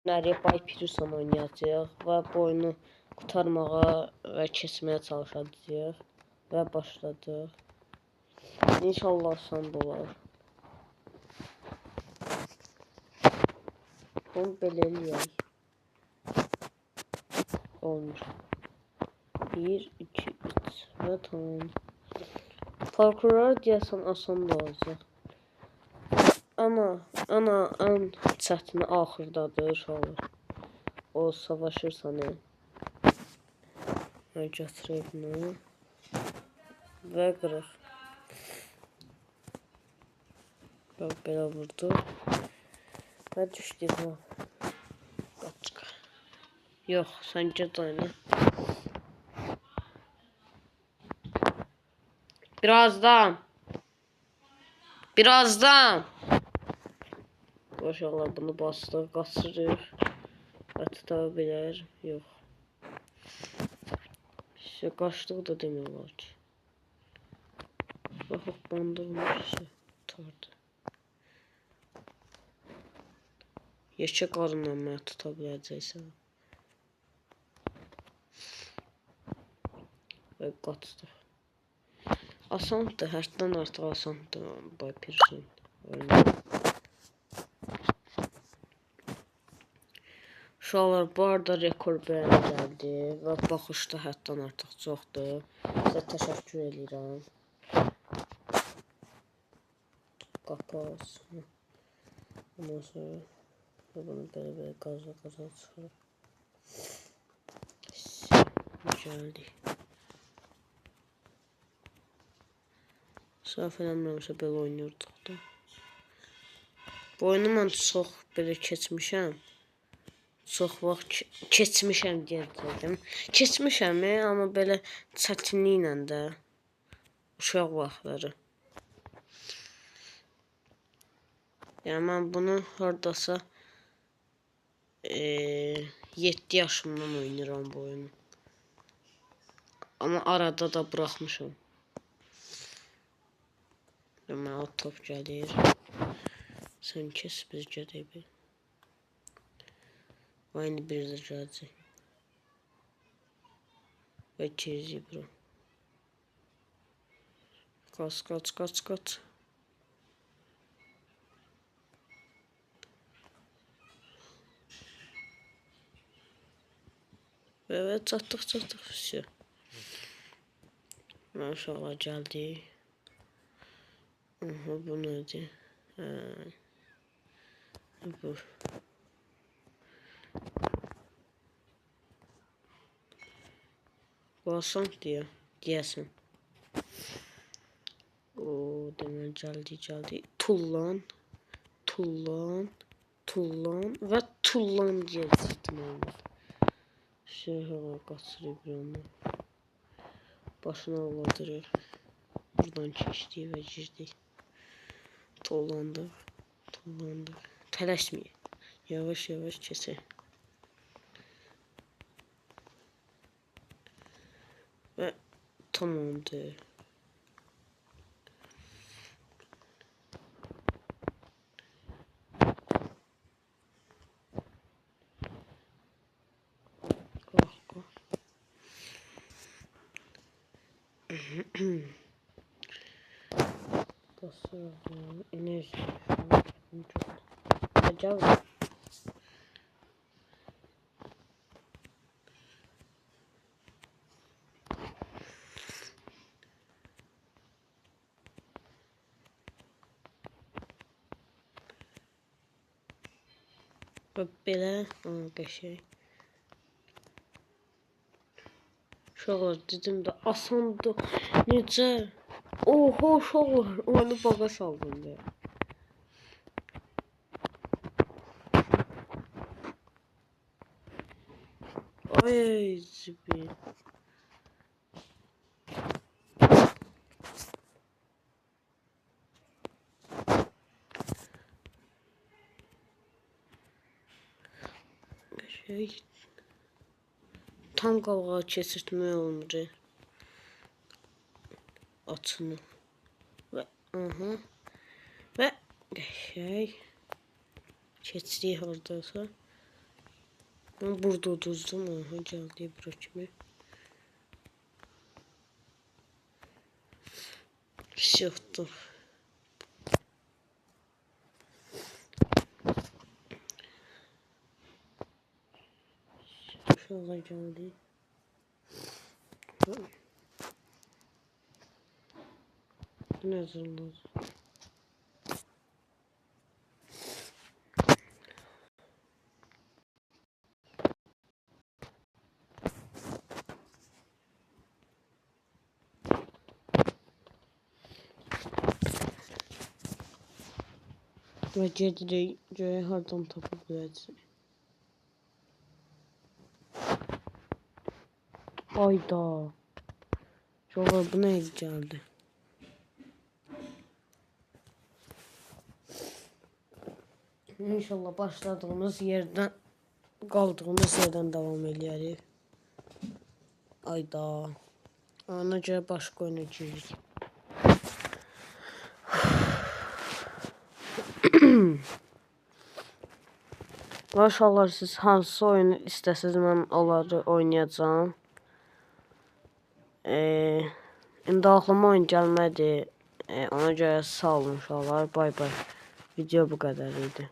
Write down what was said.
Nereye Bay Pearson oynayacağıq və bu oyunu qurtarmağa və keçməyə çalışacağıq və başladıq. İnşallah asan olar. Bunu belə eləyək. Olmuş. 1, 2, 3 və tamam. Parkurlar deyəsən asan olacaq. Ana ən çətini axırdadır uşaqlar. O savaşırsan mən götürək bunu və qırıq. Bax belə vurdu və düşdük ha. Qaçıq. Yox, sən gec oyna. Birazdan. Uşaqlar bunu bastıq, qaçırır və tuta bilər. Yox. İşte qaçdıq da demək olar ki. Bax, bandırmış. Tutardı. Yeşə qarınla mənə tuta biləcəksən. Və qaçdıq. Asandır, hərdən artıq asandır. Bay Pearson. Uşaqlar, bu arada rekord bəyəni gəldi və baxışda həddən artıq çoxdur. Sizə təşəkkür edirəm. Qapas. Ondan sonra bunu belə qaza çıxırıq. Gəldik. Səhv eləmirəmsə belə oynayırdıq da. Bu oyunu mən çox belə keçmişəm. Çox vaxt keçmişəm deyəcəkdim. Keçmişəm, amma belə çətinliklə də uşaq vaxtları. Yəni mən bunu hardasa 7 yaşımdan oynayıram bu oyunu. Amma arada da buraxmışam. Mənə top gəlir. Sən kes, biz gedək bir. Aynı bir də gələcək. Və keçəcək bura. Qaç. Evet, çatdıq. Все. Maşallah gəldik. Aha, bu nədir? Bu. Bu asan deyəsən. O, demək gəldik. Tullan və tullan deyəcəkdim onu. Şəhərə qaçırıq bir anda. Başına avladırıq. Buradan keçdik və girdik. Tullandıq. Tələşməyək. Yavaş keçək. Və tamamdır. Basıyorum. Enerji. Acaba. Belə qəşəng. Uşaqlar dedim də asandır. Necə? Oho uşaqlar, onu bağa saldım da. Ay zibi. Tam qabağa keçirtmək olmur. Açını. Və qəşəng keçdik hardasa. Ben burada uduzdum. Aha geldi bura kimi. Şıxdır. Aşağı geldi. Ne zorlar. Ve gedirik göğe hardan tapa biləcək. Ayda. Yola bu nə gəldi? İnşallah başladığımız yerdən qaldığımız yerdən davam eləyərik. Ayda. Ona görə başqa oyuna giririk. Maşallah siz hansı oyunu istəsiniz mən onları oynayacağım. İndi aklıma oyun gəlmədi. Ona görə sağ olun uşaqlar. Bay bay. Video bu qədər idi.